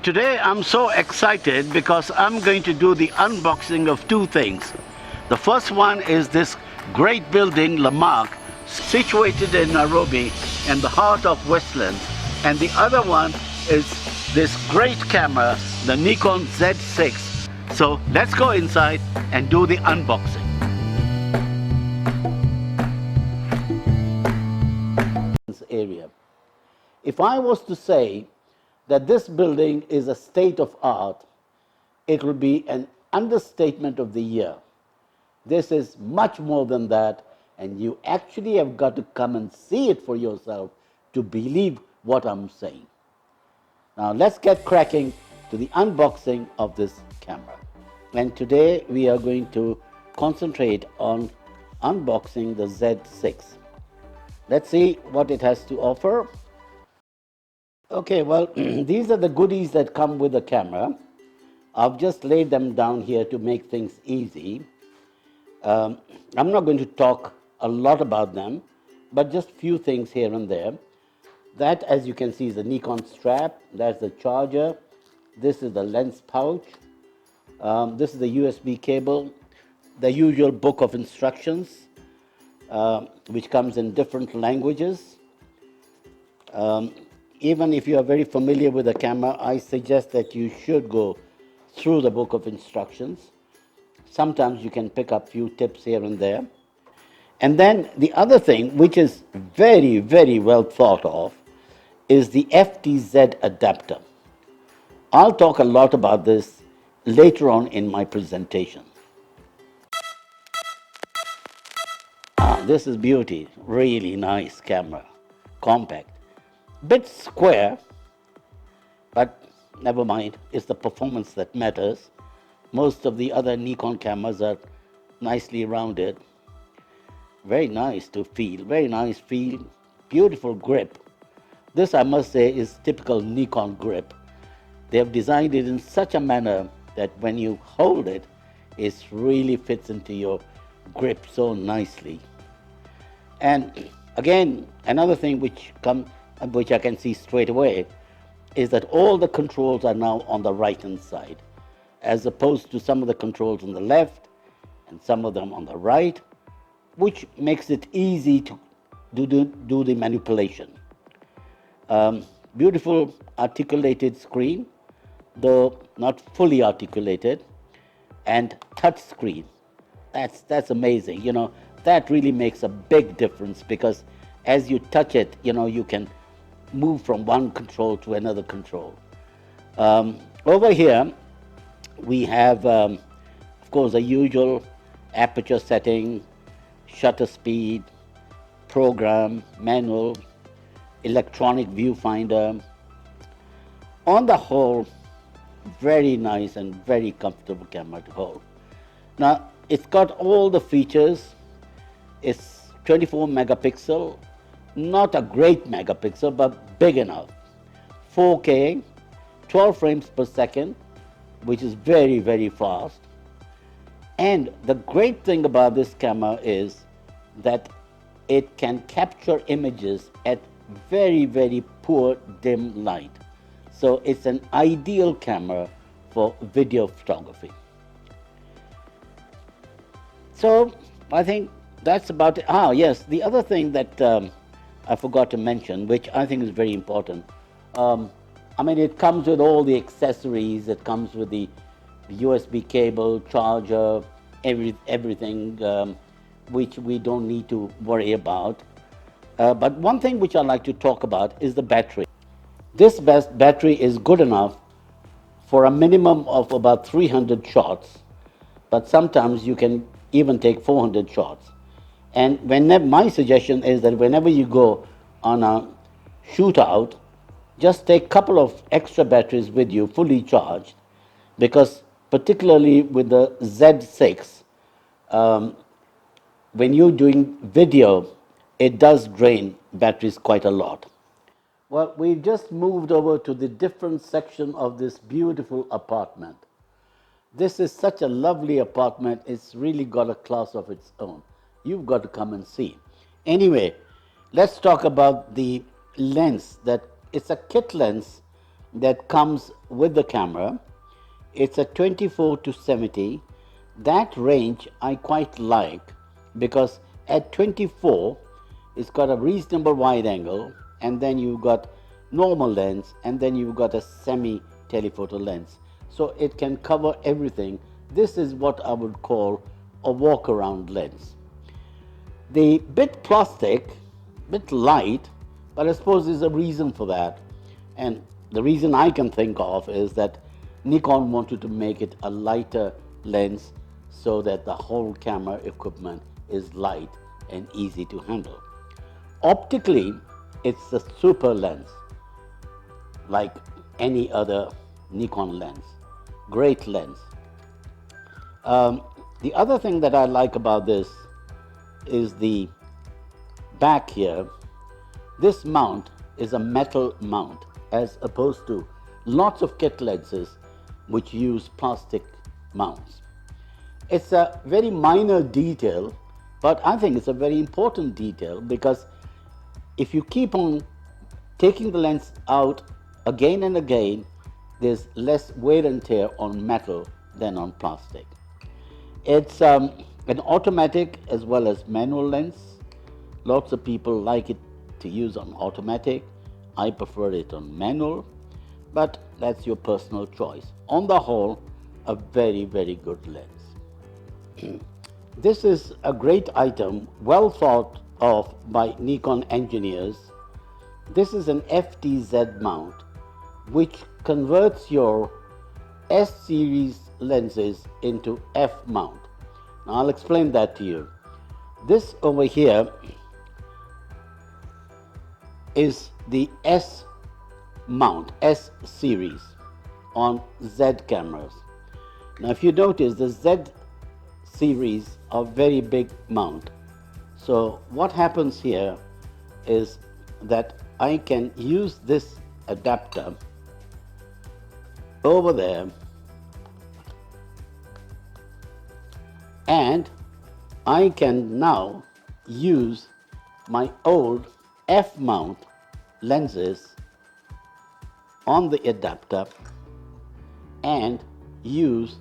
Today I'm so excited because I'm going to do the unboxing of two things. The first one is this great building, Lamarck, situated in Nairobi in the heart of Westlands. And the other one is this great camera, the Nikon Z6. So let's go inside and do the unboxing. Area. If I was to say that this building is a state of art, it will be an understatement of the year. This is much more than that, and you actually have got to come and see it for yourself to believe what I'm saying. Now let's get cracking to the unboxing of this camera. And today we are going to concentrate on unboxing the Z6. Let's see what it has to offer. Okay, well, these are the goodies that come with the camera. I've just laid them down here to make things easy. I'm not going to talk a lot about them, but just few things here and there. That, as you can see, is the Nikon strap. That's the charger. This is the lens pouch. This is the USB cable. The usual book of instructions, which comes in different languages. Even if you are very familiar with the camera, I suggest that you should go through the book of instructions. Sometimes you can pick up few tips here and there. And then the other thing, which is very, very well thought of, is the FTZ adapter. I'll talk a lot about this later on in my presentation. This is beauty, really nice camera, compact. Bit square, but never mind, it's the performance that matters. Most of the other Nikon cameras are nicely rounded. Very nice to feel, very nice feel, beautiful grip. This, I must say, is typical Nikon grip. They have designed it in such a manner that when you hold it, it really fits into your grip so nicely. And again, another thing which I can see straight away is that all the controls are now on the right hand side, as opposed to some of the controls on the left and some of them on the right, which makes it easy to do the manipulation. Beautiful articulated screen, though not fully articulated, and touch screen. That's amazing. You know, that really makes a big difference, because as you touch it, you know, you can move from one control to another control. Over here, we have, of course, the usual aperture setting, shutter speed, program, manual, electronic viewfinder. On the whole, very nice and very comfortable camera to hold. Now, it's got all the features. It's 24 megapixel, not a great megapixel, but big enough. 4K, 12 frames per second, which is very, very fast. And the great thing about this camera is that it can capture images at very, very poor dim light. So it's an ideal camera for video photography. So I think that's about it. Yes, the other thing that I forgot to mention, which I think is very important. I mean, it comes with all the accessories. It comes with the USB cable, charger, everything, which we don't need to worry about. But one thing which I'd like to talk about is the battery. This battery is good enough for a minimum of about 300 shots, but sometimes you can even take 400 shots. And my suggestion is that whenever you go on a shootout, just take a couple of extra batteries with you, fully charged, because particularly with the Z6, when you're doing video, it does drain batteries quite a lot. Well, we've just moved over to the different section of this beautiful apartment. This is such a lovely apartment. It's really got a class of its own. You've got to come and see. Anyway, let's talk about the lens. That it's a kit lens that comes with the camera. It's a 24 to 70. That range I quite like because at 24 it's got a reasonable wide angle, and then you've got normal lens, and then you've got a semi telephoto lens, so it can cover everything. This is what I would call a walk around lens. The bit plastic, bit light, but I suppose there's a reason for that, and the reason I can think of is that Nikon wanted to make it a lighter lens so that the whole camera equipment is light and easy to handle. Optically, it's a super lens, like any other Nikon lens. Great lens. The other thing that I like about this is the back here. This mount is a metal mount as opposed to lots of kit lenses which use plastic mounts. It's a very minor detail, but I think it's a very important detail because if you keep on taking the lens out again and again, there's less wear and tear on metal than on plastic. It's an automatic as well as manual lens. Lots of people like it to use on automatic. I prefer it on manual, but that's your personal choice. On the whole, a very, very good lens. This is a great item, well thought of by Nikon engineers. This is an FTZ mount which converts your S series lenses into F mount. Now I'll explain that to you. This over here is the S mount, S series on Z cameras. Now if you notice, the Z series are very big mount. So what happens here is that I can use this adapter over there, and I can now use my old F mount lenses on the adapter and use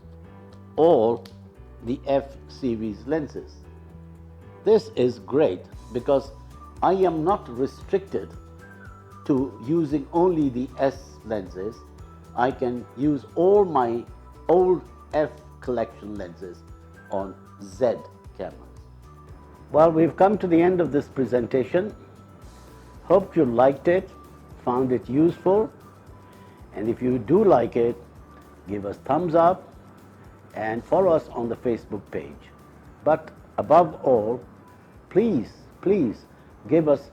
all the F series lenses. This is great because I am not restricted to using only the S lenses. I can use all my old F collection lenses on Z cameras. Well, we've come to the end of this presentation. Hope you liked it, found it useful, and if you do like it, give us thumbs up and follow us on the Facebook page. But above all, please give us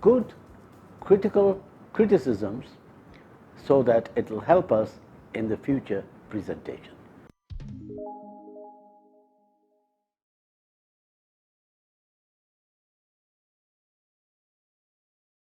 good critical criticisms so that it will help us in the future presentations.